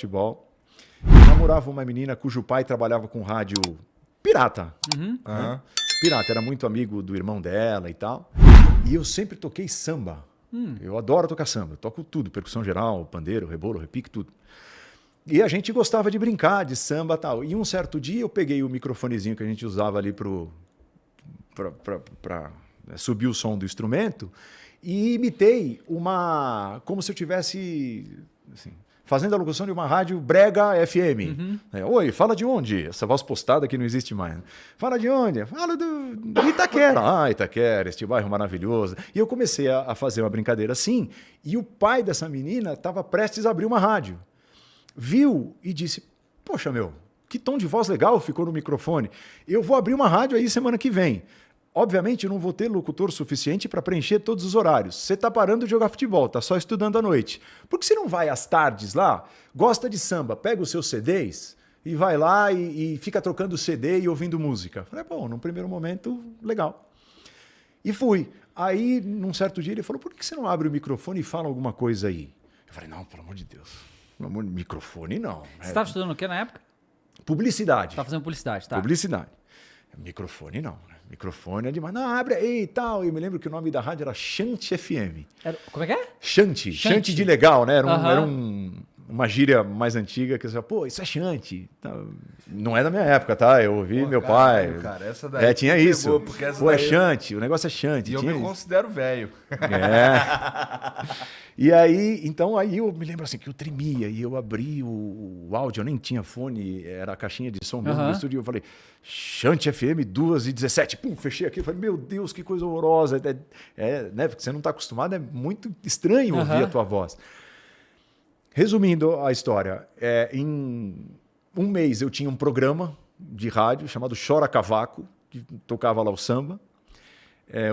futebol. Eu namorava uma menina cujo pai trabalhava com rádio pirata. Pirata, era muito amigo do irmão dela e tal. E eu sempre toquei samba. Eu adoro tocar samba. Eu toco tudo, percussão geral, pandeiro, rebolo, repique, tudo. E a gente gostava de brincar, de samba e tal. E um certo dia eu peguei o microfonezinho que a gente usava ali para subir o som do instrumento e imitei como se eu tivesse assim, fazendo a locução de uma rádio brega FM. Oi, fala de onde? Essa voz postada que não existe mais. Fala de onde? Fala de Itaquera. Itaquera, este bairro maravilhoso. E eu comecei a fazer uma brincadeira assim, e o pai dessa menina estava prestes a abrir uma rádio. Viu e disse, poxa, meu, que tom de voz legal ficou no microfone. Eu vou abrir uma rádio aí semana que vem. Obviamente, eu não vou ter locutor suficiente para preencher todos os horários. Você está parando de jogar futebol, está só estudando à noite. Por que você não vai às tardes lá, gosta de samba, pega os seus CDs e vai lá e fica trocando CD e ouvindo música? Falei, bom, num primeiro momento, legal. E fui. Aí, num certo dia, ele falou, por que você não abre o microfone e fala alguma coisa aí? Eu falei, não, pelo amor de Deus. Pelo amor de microfone, não. Você estava estudando o que na época? Publicidade. Estava fazendo publicidade, tá? Publicidade. Microfone, não. Microfone é demais. Não, abre aí e tal. Eu me lembro que o nome da rádio era Chante FM. Como é que é? Chante. Chante de legal, né? Era uma gíria mais antiga que você fala, pô, isso é chante. Não é da minha época, tá? Eu ouvi meu pai. Cara, essa daí tinha isso. Pô, é daí... chante, o negócio é chante. E eu me considero velho. E aí, então, aí eu me lembro assim, que eu tremia e eu abri o áudio, eu nem tinha fone, era a caixinha de som mesmo do estúdio, eu falei, Chante FM 2h17, pum, fechei aqui, eu falei, meu Deus, que coisa horrorosa, né, porque você não está acostumado, é muito estranho ouvir a tua voz. Resumindo a história, em um mês eu tinha um programa de rádio chamado Chora Cavaco, que tocava lá o samba.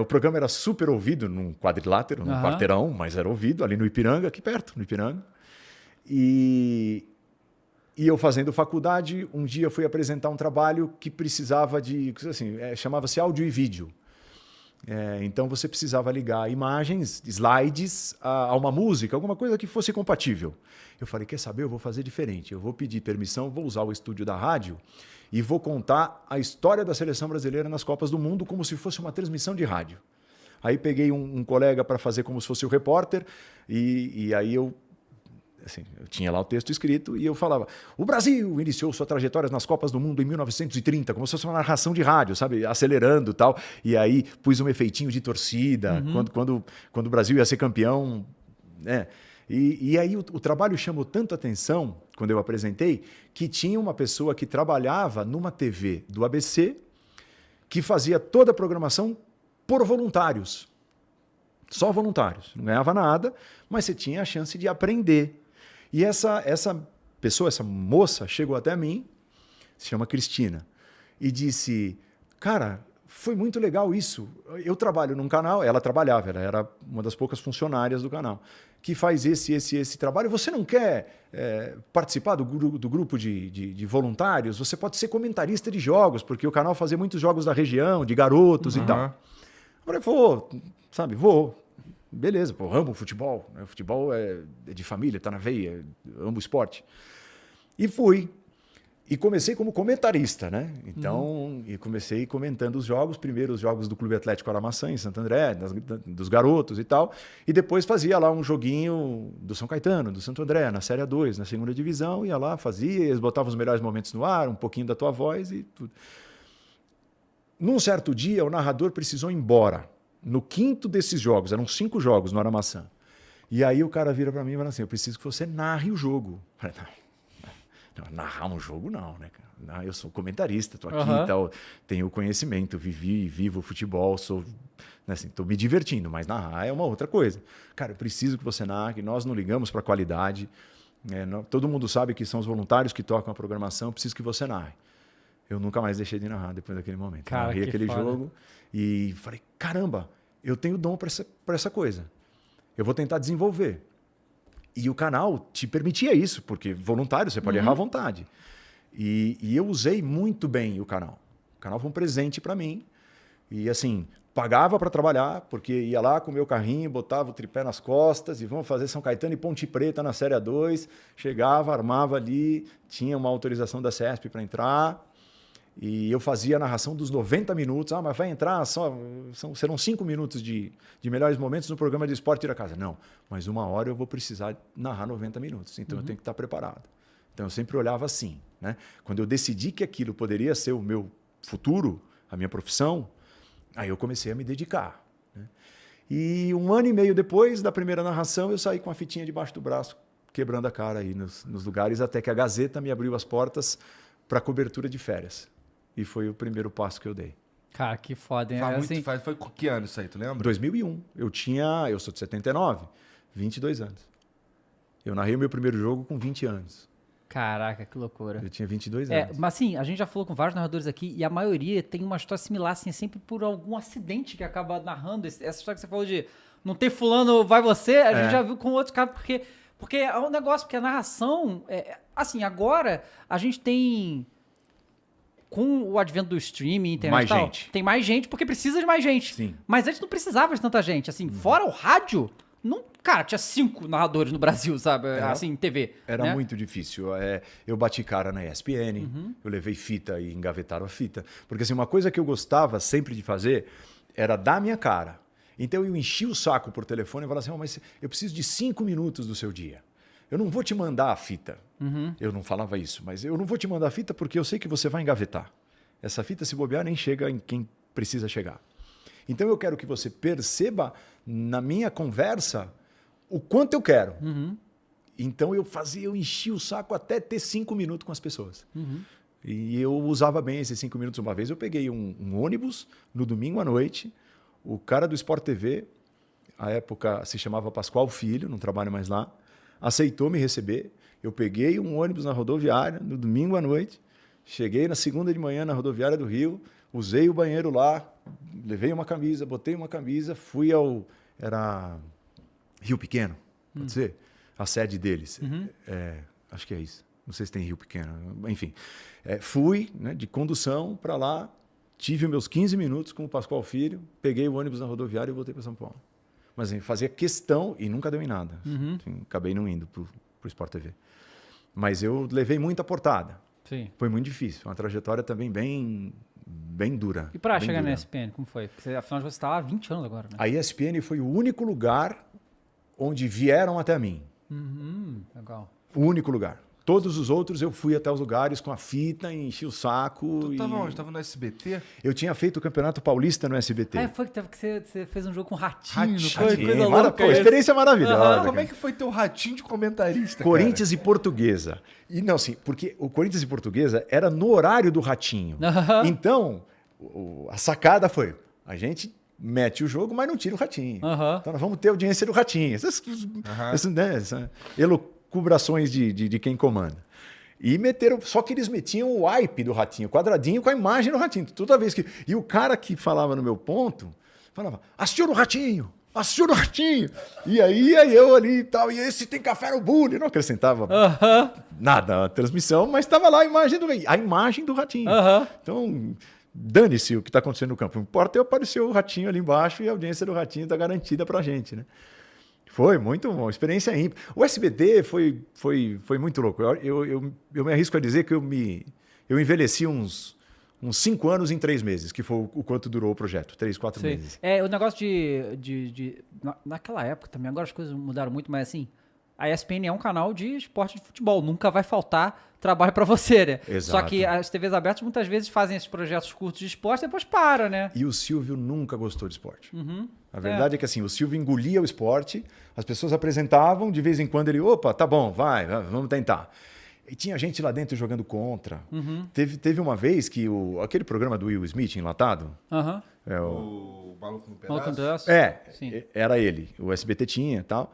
O programa era super ouvido num quadrilátero, num quarteirão, mas era ouvido ali no Ipiranga, aqui perto, no Ipiranga. E eu fazendo faculdade, um dia fui apresentar um trabalho que precisava de, assim, chamava-se áudio e vídeo. Então você precisava ligar imagens, slides a uma música, alguma coisa que fosse compatível. Eu falei, quer saber, eu vou fazer diferente. Eu vou pedir permissão, vou usar o estúdio da rádio e vou contar a história da seleção brasileira nas Copas do Mundo como se fosse uma transmissão de rádio. Aí peguei um colega para fazer como se fosse o repórter e aí eu tinha lá o texto escrito e eu falava, o Brasil iniciou sua trajetória nas Copas do Mundo em 1930, como se fosse uma narração de rádio, sabe, acelerando e tal. E aí pus um efeitinho de torcida, quando o Brasil ia ser campeão, né? E aí o trabalho chamou tanto atenção, quando eu apresentei, que tinha uma pessoa que trabalhava numa TV do ABC, que fazia toda a programação por voluntários. Só voluntários. Não ganhava nada, mas você tinha a chance de aprender. E essa pessoa, essa moça, chegou até mim, se chama Cristina, e disse, cara, foi muito legal isso. Eu trabalho num canal, ela trabalhava, ela era uma das poucas funcionárias do canal, que faz esse trabalho. Você não quer participar do grupo de voluntários? Você pode ser comentarista de jogos, porque o canal fazia muitos jogos da região, de garotos e tal. Eu falei, vou. Beleza, pô, amo futebol. Né? Futebol é de família, tá na veia, amo o esporte. E fui. E comecei como comentarista, né? Então, e comecei comentando os jogos, primeiro os jogos do Clube Atlético Aramaçã, em Santo André, dos garotos e tal, e depois fazia lá um joguinho do São Caetano, do Santo André, na Série A2, na segunda divisão, ia lá, fazia, eles botavam os melhores momentos no ar, um pouquinho da tua voz e tudo. Num certo dia, o narrador precisou ir embora. No quinto desses jogos, eram 5 jogos no Aramaçã. E aí o cara vira para mim e fala assim, eu preciso que você narre o jogo. Eu falei, narrar um jogo não, né, cara? Eu sou comentarista, tô aqui e tal, tenho conhecimento, vivi e vivo futebol, sou, né, assim, tô me divertindo, mas narrar é uma outra coisa. Cara, eu preciso que você narre, nós não ligamos para qualidade, todo mundo sabe que são os voluntários que tocam a programação, preciso que você narre. Eu nunca mais deixei de narrar depois daquele momento. Cara, narrei aquele jogo e falei, caramba, eu tenho dom para essa coisa. Eu vou tentar desenvolver. E o canal te permitia isso, porque voluntário, você pode errar à vontade. E eu usei muito bem o canal. O canal foi um presente para mim. E assim, pagava para trabalhar, porque ia lá com o meu carrinho, botava o tripé nas costas e vamos fazer São Caetano e Ponte Preta na Série A2. Chegava, armava ali, tinha uma autorização da CESP para entrar e eu fazia a narração dos 90 minutos. Mas vai entrar, serão 5 minutos de melhores momentos no programa de Esporte da Casa. Não, mas 1 hora eu vou precisar narrar 90 minutos, então eu tenho que estar preparado. Então eu sempre olhava assim, né? Quando eu decidi que aquilo poderia ser o meu futuro, a minha profissão, aí eu comecei a me dedicar, né? E 1 ano e meio depois da primeira narração, eu saí com a fitinha debaixo do braço, quebrando a cara aí nos lugares, até que a Gazeta me abriu as portas para cobertura de férias. E foi o primeiro passo que eu dei. Cara, que foda, hein? Foi que ano isso aí, tu lembra? 2001. Eu sou de 79, 22 anos. Eu narrei o meu primeiro jogo com 20 anos. Caraca, que loucura. Eu tinha 22 anos. Mas assim, a gente já falou com vários narradores aqui e a maioria tem uma história similar, assim, sempre por algum acidente que acaba narrando. Essa história que você falou de não ter fulano, vai você, a gente já viu com outros caras, porque é um negócio, porque a narração, assim, agora a gente tem, com o advento do streaming, internet e tal, gente. tem mais gente porque precisa de mais gente. Sim. Mas antes não precisava de tanta gente, assim, fora o rádio... Não, cara, tinha 5 narradores no Brasil, sabe? Assim, TV. Era né? muito difícil. Eu bati cara na ESPN, eu levei fita e engavetaram a fita. Porque assim, uma coisa que eu gostava sempre de fazer era dar minha cara. Então eu enchia o saco por telefone e falava assim, mas eu preciso de 5 minutos do seu dia. Eu não vou te mandar a fita. Eu não falava isso, mas eu não vou te mandar a fita porque eu sei que você vai engavetar. Essa fita, se bobear, nem chega em quem precisa chegar. Então eu quero que você perceba na minha conversa o quanto eu quero. Então eu enchia o saco até ter 5 minutos com as pessoas. E eu usava bem esses 5 minutos. Uma vez eu peguei um ônibus no domingo à noite, o cara do Sport TV, à época se chamava Pascoal Filho, não trabalho mais lá, aceitou me receber. Eu peguei um ônibus na rodoviária no domingo à noite, cheguei na segunda de manhã na rodoviária do Rio, usei o banheiro lá, levei uma camisa, botei uma camisa, fui era Rio Pequeno, pode ser? A sede deles. Acho que é isso. Não sei se tem Rio Pequeno. Enfim, fui, né, de condução para lá, tive meus 15 minutos com o Pascoal Filho, peguei o ônibus na rodoviária e voltei para São Paulo. Mas assim, fazia questão e nunca deu em nada. Assim, acabei não indo para o Sport TV. Mas eu levei muita portada. Sim. Foi muito difícil. Uma trajetória também bem dura. E para bem chegar dura. na ESPN, como foi? Porque, afinal de contas, você está lá há 20 anos agora, né? A ESPN foi o único lugar onde vieram até mim. Legal. O único lugar. Todos os outros eu fui até os lugares com a fita, enchi o saco. Tu tava onde? Tava no SBT? Eu tinha feito o Campeonato Paulista no SBT. Foi que você fez um jogo com Ratinho, não foi? Ratinho. Coisa louca. Pô, experiência maravilhosa. Como é que foi teu Ratinho de comentarista, Corinthians e Portuguesa. E não, assim, porque o Corinthians e Portuguesa era no horário do Ratinho. Então, a sacada foi, a gente mete o jogo, mas não tira o Ratinho. Então nós vamos ter audiência do Ratinho. Essas elucubrações de quem comanda. E meteram, só que eles metiam o wipe do Ratinho, quadradinho com a imagem do Ratinho. Toda vez que. E o cara que falava no meu ponto falava: assistiu no Ratinho! Assistiu no Ratinho! E aí eu ali e tal, e esse tem café no bule. Não acrescentava nada a transmissão, mas estava lá a imagem do Ratinho. Então, dane-se o que está acontecendo no campo. O importa é aparecer o Ratinho ali embaixo e a audiência do Ratinho está garantida para a gente, né? Foi muito bom, experiência ímpar. O SBT foi muito louco. Eu me arrisco a dizer que eu envelheci uns 5 anos em 3 meses, que foi o quanto durou o projeto, 3, 4 meses. O negócio naquela época também, agora as coisas mudaram muito, mas assim, a ESPN é um canal de esporte de futebol, nunca vai faltar trabalho para você, né? Exato. Só que as TVs abertas muitas vezes fazem esses projetos curtos de esporte e depois para, né? E o Silvio nunca gostou de esporte. A verdade é que assim, o Silvio engolia o esporte, as pessoas apresentavam, de vez em quando ele, opa, tá bom, vai, vamos tentar. E tinha gente lá dentro jogando contra. Teve uma vez que aquele programa do Will Smith enlatado, o Maluco no Pedaço? Sim. Era ele, o SBT tinha e tal.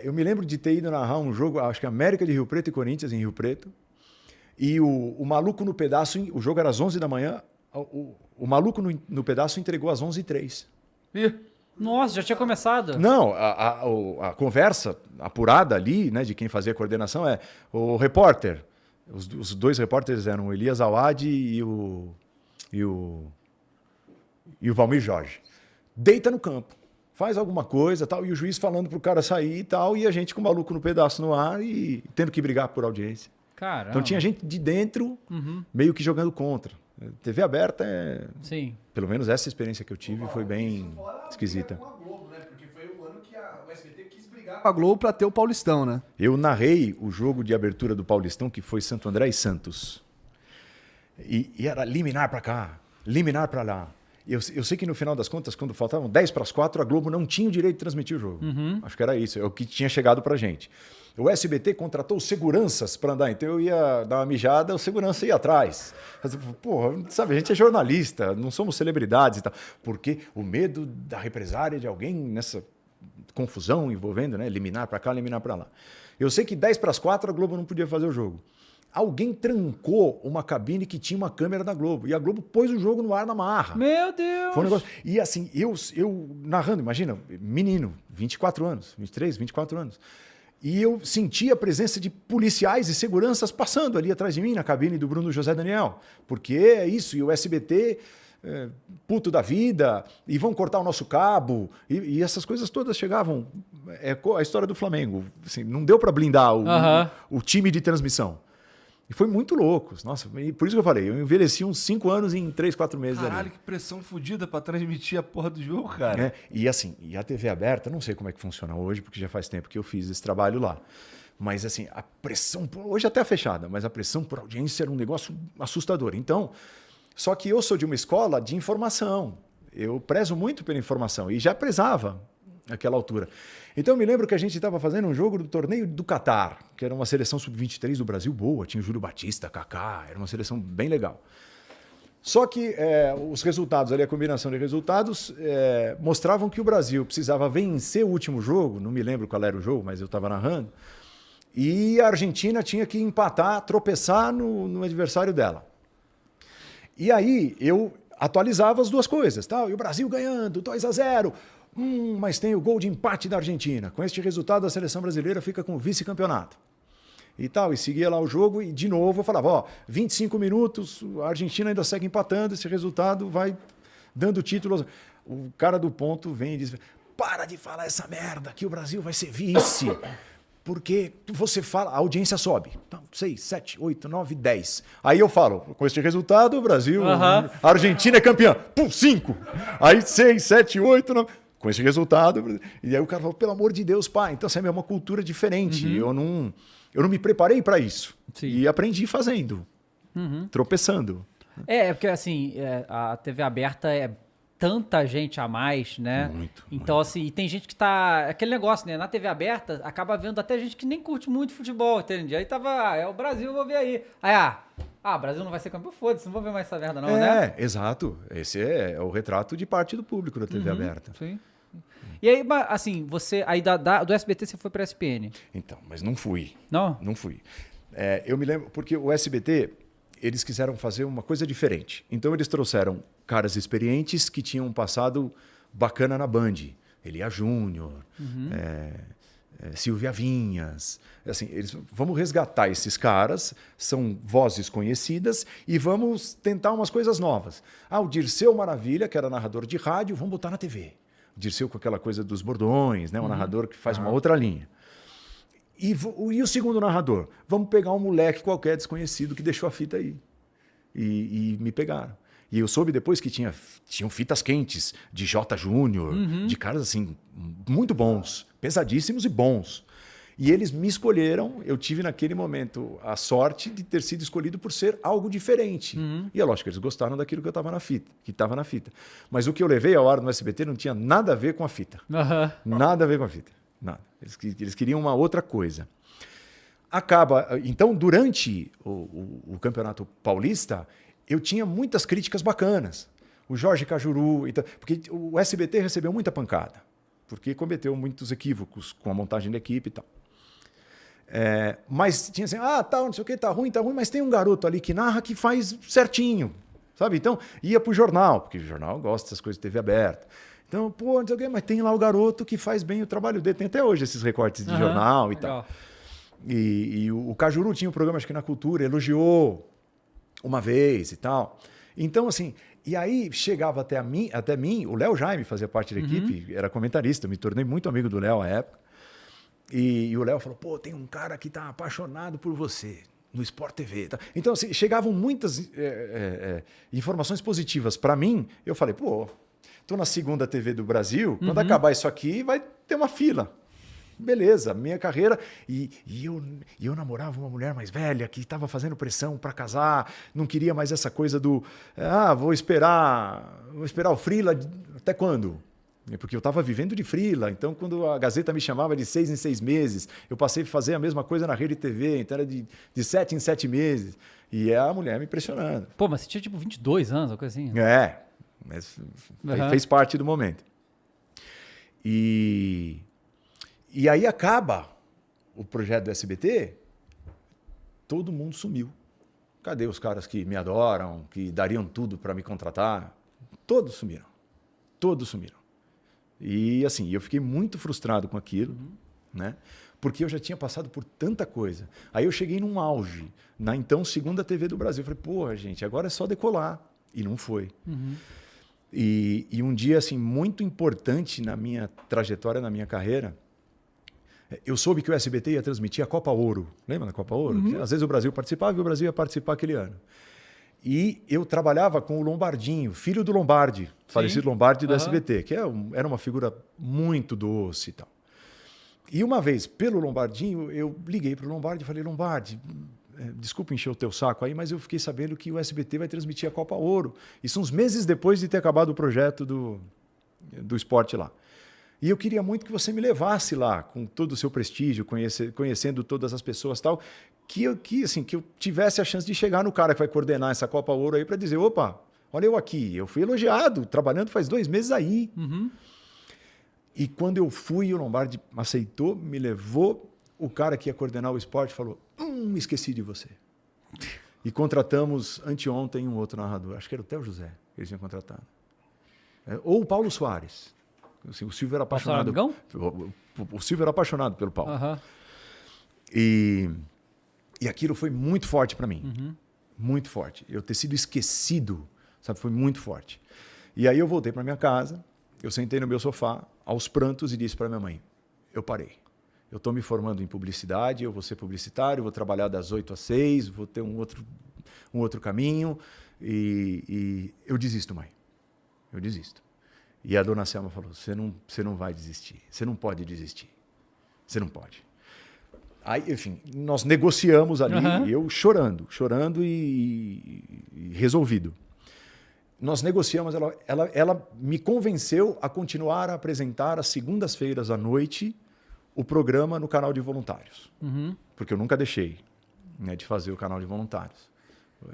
Eu me lembro de ter ido narrar um jogo, acho que América de Rio Preto e Corinthians em Rio Preto, e o Maluco no Pedaço, o jogo era às 11 da manhã, o Maluco no Pedaço entregou às 11h03. Nossa, já tinha começado? Não, a conversa apurada ali, né, de quem fazia a coordenação o repórter, os 2 repórteres eram o Elias Awad e o Valmir Jorge. deita no campo, faz alguma coisa, tal, e o juiz falando pro cara sair e tal, e a gente com o maluco no pedaço no ar e tendo que brigar por audiência. Caramba. Então tinha gente de dentro meio que jogando contra. TV aberta Sim. Pelo menos essa experiência que eu tive foi bem esquisita. Com a Globo, né? Porque foi o ano que o SBT quis brigar com a Globo pra ter o Paulistão, né? Eu narrei o jogo de abertura do Paulistão, que foi Santo André e Santos. E era liminar para cá, liminar para lá. Eu sei que no final das contas, quando faltavam 10:04, a Globo não tinha o direito de transmitir o jogo. Acho que era isso, é o que tinha chegado pra gente. O SBT contratou seguranças para andar, então eu ia dar uma mijada, o segurança ia atrás. Porra, sabe, a gente é jornalista, não somos celebridades e tal. Porque o medo da represária de alguém nessa confusão envolvendo, né, liminar para cá, liminar para lá. Eu sei que 10:04 a Globo não podia fazer o jogo. Alguém trancou uma cabine que tinha uma câmera da Globo. E a Globo pôs o jogo no ar na marra. Meu Deus! Foi um negócio. E assim, eu narrando, imagina, menino, 24 anos, 23, 24 anos. E eu senti a presença de policiais e seguranças passando ali atrás de mim, na cabine do Bruno José Daniel. Porque é isso, e o SBT, puto da vida, e vão cortar o nosso cabo. E essas coisas todas chegavam. É a história do Flamengo. Assim, não deu para blindar o time de transmissão. E foi muito louco. Nossa, e por isso que eu falei, eu envelheci uns 5 anos em 3, 4 meses. Caralho, ali. que pressão fodida pra transmitir a porra do jogo, cara. E assim, e a TV aberta, não sei como é que funciona hoje, porque já faz tempo que eu fiz esse trabalho lá. Mas assim, a pressão, hoje até é fechada, mas a pressão por audiência era um negócio assustador. Então, só que eu sou de uma escola de informação. Eu prezo muito pela informação e já prezava naquela altura. Então eu me lembro que a gente estava fazendo um jogo do torneio do Catar, que era uma seleção sub-23 do Brasil boa, tinha o Júlio Batista, Kaká, era uma seleção bem legal. Só que os resultados, ali a combinação de resultados, mostravam que o Brasil precisava vencer o último jogo, não me lembro qual era o jogo, mas eu estava narrando, e a Argentina tinha que empatar, tropeçar no adversário dela. E aí eu atualizava as duas coisas, tal, e o Brasil ganhando, 2-0, mas tem o gol de empate da Argentina. Com este resultado, a seleção brasileira fica com o vice-campeonato. E tal, e seguia lá o jogo e de novo eu falava, 25 minutos, a Argentina ainda segue empatando, esse resultado vai dando títulos. O cara do ponto vem e diz, para de falar essa merda, que o Brasil vai ser vice. Porque você fala, a audiência sobe. Então, 6, 7, 8, 9, 10. Aí eu falo, com este resultado, o Brasil, a Argentina é campeã. 5. Aí 6, 7, 8, 9... Com esse resultado, e aí o cara falou, pelo amor de Deus, pai, então assim, é uma cultura diferente, eu não me preparei para isso. Sim. E aprendi fazendo, tropeçando. Porque assim, a TV aberta é tanta gente a mais, né? Muito. Então, assim, e tem gente que tá... Aquele negócio, né? Na TV aberta, acaba vendo até gente que nem curte muito futebol, entende? Aí tava, é o Brasil, vou ver aí. Aí, o Brasil não vai ser campeão, foda-se, não vou ver mais essa merda não, né? Exato. Esse é o retrato de parte do público da TV aberta. Sim. E aí, assim, você, aí do SBT você foi pra SPN? Então, mas não fui. Não? Não fui. Eu me lembro, porque o SBT, eles quiseram fazer uma coisa diferente. Então, eles trouxeram caras experientes que tinham um passado bacana na Band. Elia Júnior, Silvia Vinhas. Assim, vamos resgatar esses caras, são vozes conhecidas, e vamos tentar umas coisas novas. O Dirceu Maravilha, que era narrador de rádio, vamos botar na TV. O Dirceu com aquela coisa dos bordões, né? Um narrador que faz uma outra linha. E o segundo narrador? Vamos pegar um moleque qualquer desconhecido que deixou a fita aí. E me pegaram. E eu soube depois que tinham fitas quentes de J. Júnior, de caras assim, muito bons, pesadíssimos e bons. E eles me escolheram, eu tive naquele momento a sorte de ter sido escolhido por ser algo diferente. E é lógico que eles gostaram daquilo que estava na fita. Mas o que eu levei ao ar no SBT não tinha nada a ver com a fita. Nada a ver com a fita. Nada. Eles queriam uma outra coisa. Então, durante o Campeonato Paulista, eu tinha muitas críticas bacanas. O Jorge Cajuru, porque o SBT recebeu muita pancada, porque cometeu muitos equívocos com a montagem da equipe e tal. Mas tinha assim, não sei o que, tá ruim, mas tem um garoto ali que narra que faz certinho, sabe? Então, ia pro jornal, porque o jornal gosta dessas coisas de TV aberta. Então, não sei o que, mas tem lá o garoto que faz bem o trabalho dele. Tem até hoje esses recortes de jornal e tal. E o Cajuru tinha um programa, acho que na Cultura, elogiou uma vez e tal. Então, assim, E aí chegava até mim, o Léo Jaime fazia parte da equipe, era comentarista, me tornei muito amigo do Léo à época. E o Léo falou, pô, tem um cara que tá apaixonado por você no Sport TV. Tá? Então, assim, chegavam muitas informações positivas para mim. Eu falei, pô, tô na segunda TV do Brasil, quando acabar isso aqui vai ter uma fila. Beleza, minha carreira. E eu namorava uma mulher mais velha que estava fazendo pressão para casar, não queria mais essa coisa do vou esperar o freela até quando? Porque eu estava vivendo de freela, então quando a Gazeta me chamava de 6 em 6 meses, eu passei a fazer a mesma coisa na Rede TV, então era de 7 em 7 meses. E a mulher me impressionando. Pô, mas você tinha tipo 22 anos, uma coisa assim. Mas fez parte do momento. E aí acaba o projeto do SBT, todo mundo sumiu. Cadê os caras que me adoram, que dariam tudo para me contratar? Todos sumiram. Todos sumiram. E assim, eu fiquei muito frustrado com aquilo, né? Porque eu já tinha passado por tanta coisa. Aí eu cheguei num auge, na então segunda TV do Brasil. Eu falei, porra, gente, agora é só decolar. E não foi. E um dia assim, muito importante na minha trajetória, na minha carreira, eu soube que o SBT ia transmitir a Copa Ouro. Lembra da Copa Ouro? Às vezes o Brasil participava e o Brasil ia participar aquele ano. E eu trabalhava com o Lombardinho, filho do Lombardi, falecido Lombardi do SBT, que era uma figura muito doce e tal. E uma vez, pelo Lombardinho, eu liguei para o Lombardi e falei, Lombardi, desculpa encher o teu saco aí, mas eu fiquei sabendo que o SBT vai transmitir a Copa Ouro. Isso uns meses depois de ter acabado o projeto do esporte lá. E eu queria muito que você me levasse lá, com todo o seu prestígio, conhecendo todas as pessoas e tal, que eu tivesse a chance de chegar no cara que vai coordenar essa Copa Ouro aí para dizer, opa, olha eu aqui, eu fui elogiado, trabalhando faz 2 meses aí. E quando eu fui, o Lombardi aceitou, me levou, o cara que ia coordenar o esporte falou, esqueci de você. E contratamos anteontem um outro narrador, acho que era o Theo José, que eles tinham contratado. Ou o Paulo Soares. Assim, o Silvio era apaixonado. O Silvio era apaixonado pelo Paulo. E aquilo foi muito forte para mim. Muito forte. Eu ter sido esquecido, sabe, foi muito forte. E aí eu voltei para minha casa, eu sentei no meu sofá, aos prantos, e disse para minha mãe, eu parei. Eu estou me formando em publicidade, eu vou ser publicitário, vou trabalhar das 8 às 6, vou ter um outro caminho, e eu desisto, mãe. Eu desisto. E a dona Selma falou, você não vai desistir, você não pode desistir, você não pode. Aí, enfim, nós negociamos ali, eu chorando e resolvido. Nós negociamos, ela me convenceu a continuar a apresentar às segundas-feiras à noite o programa no canal de voluntários. Porque eu nunca deixei, né, de fazer o canal de voluntários.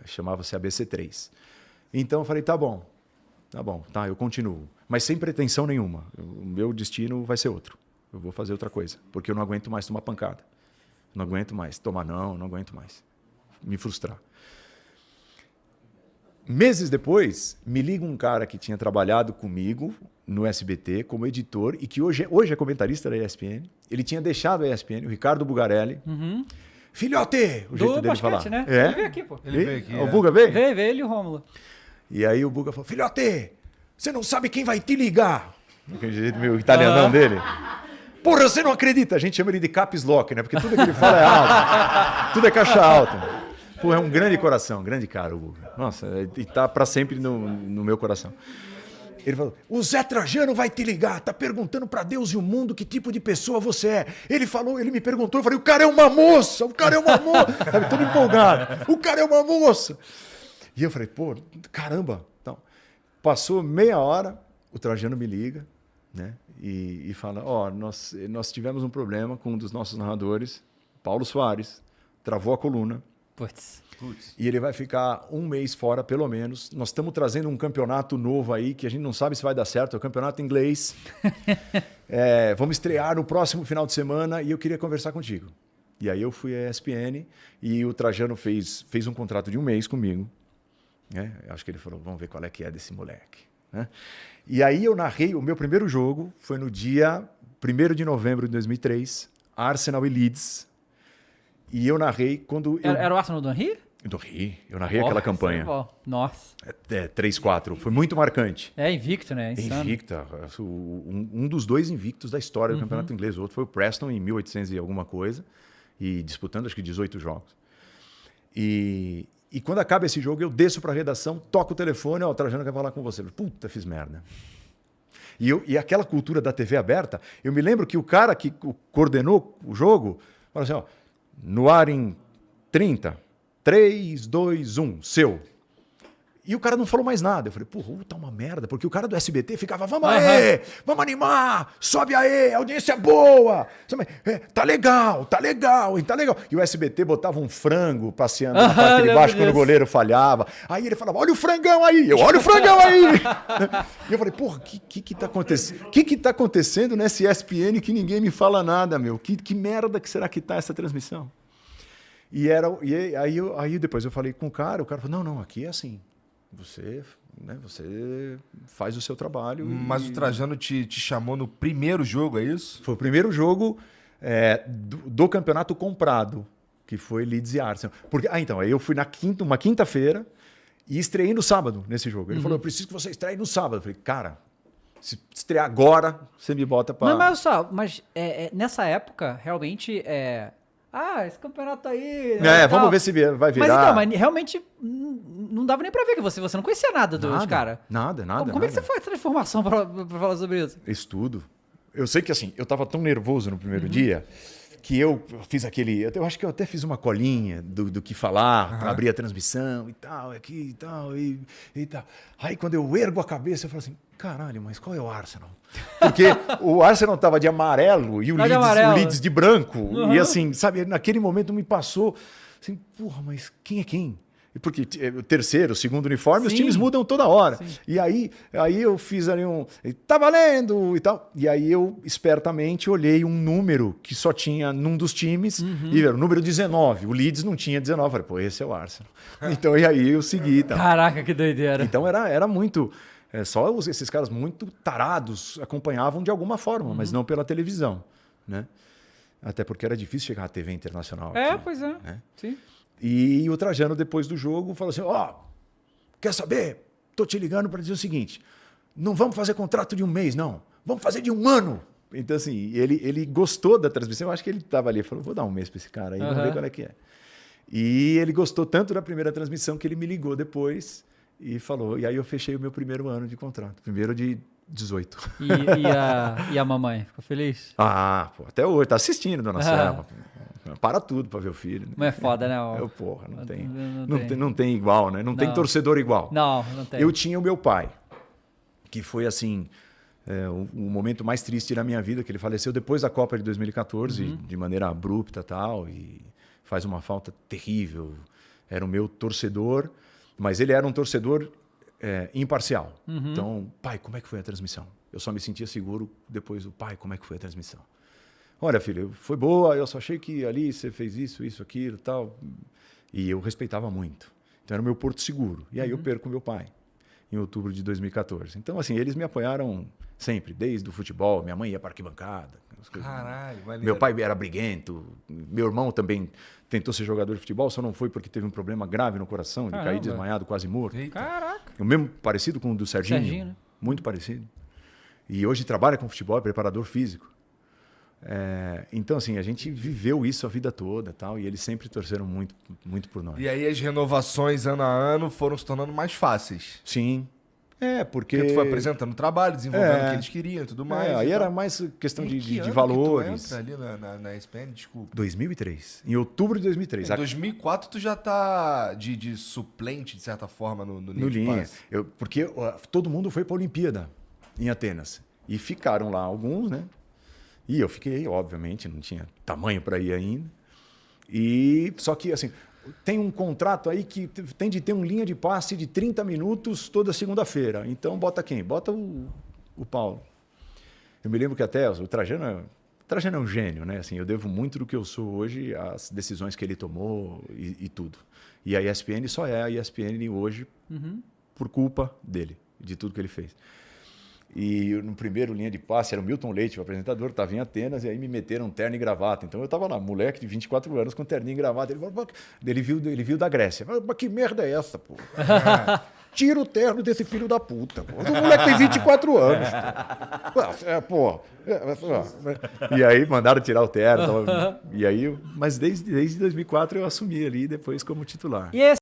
Chamava-se ABC3. Então eu falei, tá bom, eu continuo. Mas sem pretensão nenhuma. O meu destino vai ser outro. Eu vou fazer outra coisa. Porque eu não aguento mais tomar pancada. Não aguento mais tomar não aguento mais. Me frustrar. Meses depois, me liga um cara que tinha trabalhado comigo no SBT como editor e que hoje é comentarista da ESPN. Ele tinha deixado a ESPN, o Ricardo Bugarelli. Filhote! O jeito dele falar. Né? É? Ele veio aqui, pô. Ele veio aqui. O Buga veio? Veio ele e o Rômulo. E aí o Buga falou, filhote, você não sabe quem vai te ligar. Aquele jeito meio italianão dele. Porra, você não acredita. A gente chama ele de caps lock, né? Porque tudo que ele fala é alto. Tudo é caixa alta. Pô, é um grande coração, grande cara o Buga. Nossa, e tá pra sempre no meu coração. Ele falou, o Zé Trajano vai te ligar, tá perguntando pra Deus e o mundo que tipo de pessoa você é. Ele me perguntou, eu falei, o cara é uma moça. Sabe, todo empolgado. O cara é uma moça. E eu falei, pô, caramba. Então, passou meia hora, o Trajano me liga, né? E fala, nós tivemos um problema com um dos nossos narradores, Paulo Soares, travou a coluna. Putz. E ele vai ficar 1 mês fora, pelo menos. Nós estamos trazendo um campeonato novo aí, que a gente não sabe se vai dar certo, é o campeonato inglês. Vamos estrear no próximo final de semana e eu queria conversar contigo. E aí eu fui à ESPN e o Trajano fez um contrato de 1 mês comigo. Acho que ele falou, vamos ver qual é que é desse moleque. Né? E aí eu narrei, o meu primeiro jogo foi no dia 1º de novembro de 2003, Arsenal e Leeds. E eu narrei quando... Era o Arsenal do Henry? Eu narrei aquela campanha. Nossa. 3-4. Foi muito marcante. Invicto, né? Invicta. Um dos 2 invictos da história do campeonato inglês. O outro foi o Preston, em 1800 e alguma coisa. E disputando, acho que 18 jogos. E quando acaba esse jogo, eu desço para a redação, toco o telefone, o Trajano quer falar com você. Puta, fiz merda. E aquela cultura da TV aberta, eu me lembro que o cara que coordenou o jogo falou assim, no ar em 30, 3, 2, 1, seu. E o cara não falou mais nada. Eu falei, tá uma merda, porque o cara do SBT ficava, vamos aí, vamos animar, sobe aí, a audiência é boa, tá legal. E o SBT botava um frango passeando na parte de baixo quando o goleiro falhava. Aí ele falava, olha o frangão aí, olha o frangão aí. E eu falei, o que tá acontecendo? O que tá acontecendo nessa ESPN que ninguém me fala nada, meu? Que merda que será que tá essa transmissão? Aí depois eu falei com o cara falou, não, aqui é assim. Você faz o seu trabalho. Mas o Trajano te chamou no primeiro jogo, é isso? Foi o primeiro jogo do campeonato comprado, que foi Leeds e Arsenal. Aí eu fui uma quinta-feira e estreiei no sábado nesse jogo. Ele falou, eu preciso que você estreie no sábado. Eu falei, cara, se estrear agora, você me bota para... Mas nessa época, realmente... esse campeonato aí... vamos ver se vai virar. Mas realmente não dava nem pra ver que você não conhecia nada dos caras. Nada. Como é que você faz essa informação pra falar sobre isso? Estudo. Eu sei que assim, eu tava tão nervoso no primeiro dia que eu fiz eu acho que eu até fiz uma colinha do que falar, pra abrir a transmissão e tal, aqui e tal, e tal. Aí quando eu ergo a cabeça, eu falo assim, caralho, mas qual é o Arsenal? Porque o Arsenal tava de amarelo e o Leeds de branco. E assim, sabe, naquele momento me passou assim, mas quem é quem? Porque o terceiro, o segundo uniforme, os times mudam toda hora. Sim. E aí eu fiz ali tá valendo e tal. E aí eu, espertamente, olhei um número que só tinha num dos times, e era o número 19. O Leeds não tinha 19. Eu falei, esse é o Arsenal. Então, e aí eu segui. Tá? Caraca, que doideira. Então era muito... só esses caras muito tarados acompanhavam de alguma forma, mas não pela televisão, né? Até porque era difícil chegar à TV internacional. Pois é. Né? Sim. E o Trajano, depois do jogo, falou assim, quer saber? Tô te ligando para dizer o seguinte, não vamos fazer contrato de 1 mês, não. Vamos fazer de 1 ano. Então, assim, ele gostou da transmissão. Eu acho que ele estava ali, falou, vou dar 1 mês para esse cara aí, vamos ver qual é que é. E ele gostou tanto da primeira transmissão que ele me ligou depois e falou. E aí eu fechei o meu primeiro ano de contrato, primeiro de 18. E a mamãe, ficou feliz? Até hoje, tá assistindo, dona Selma. Para tudo para ver o filho. Né? Não é foda, né? Não tem igual, né? Não tem torcedor igual. Não tem. Eu tinha o meu pai, que foi assim, o momento mais triste da minha vida, que ele faleceu depois da Copa de 2014, de maneira abrupta e faz uma falta terrível. Era o meu torcedor, mas ele era um torcedor imparcial. Então, pai, como é que foi a transmissão? Eu só me sentia seguro depois do pai, como é que foi a transmissão? Olha, filho, foi boa, eu só achei que ali você fez isso, aquilo e tal. E eu respeitava muito. Então era o meu porto seguro. E aí eu perco meu pai, em outubro de 2014. Então, assim, eles me apoiaram sempre, desde o futebol. Minha mãe ia para a arquibancada. Caralho, maneiro. Meu pai era briguento. Meu irmão também tentou ser jogador de futebol, só não foi porque teve um problema grave no coração, de cair desmaiado, quase morto. Eita. Caraca. O mesmo parecido com o do Serginho. Né? Muito parecido. E hoje trabalha com futebol, é preparador físico. Então, assim, a gente viveu isso a vida toda e eles sempre torceram muito, muito por nós. E aí as renovações ano a ano foram se tornando mais fáceis. Sim. Porque tu foi apresentando trabalho, desenvolvendo o que eles queriam e tudo mais. Aí era mais questão de valores. Que tu entra ali na ESPN, desculpa. 2003. Em outubro de 2003. Em 2004 tu já tá de suplente, de certa forma, no linha. Porque todo mundo foi para a Olimpíada em Atenas. E ficaram lá alguns, né? E eu fiquei, obviamente, não tinha tamanho para ir ainda. Só que, assim, tem um contrato aí que tem de ter uma linha de passe de 30 minutos toda segunda-feira. Então, bota quem? Bota o Paulo. Eu me lembro que até o Trajano é um gênio, né? Assim, eu devo muito do que eu sou hoje às decisões que ele tomou e tudo. E a ESPN só é a ESPN hoje por culpa dele, de tudo que ele fez. E no primeiro linha de passe era o Milton Leite, o apresentador, estava em Atenas, e aí me meteram terno e gravata. Então eu estava lá, moleque de 24 anos com terninho e gravata. Ele viu da Grécia. Mas que merda é essa, pô? Tira o terno desse filho da puta, pô. O moleque tem 24 anos, pô. E aí mandaram tirar o terno. E aí, mas desde 2004 eu assumi ali depois como titular. E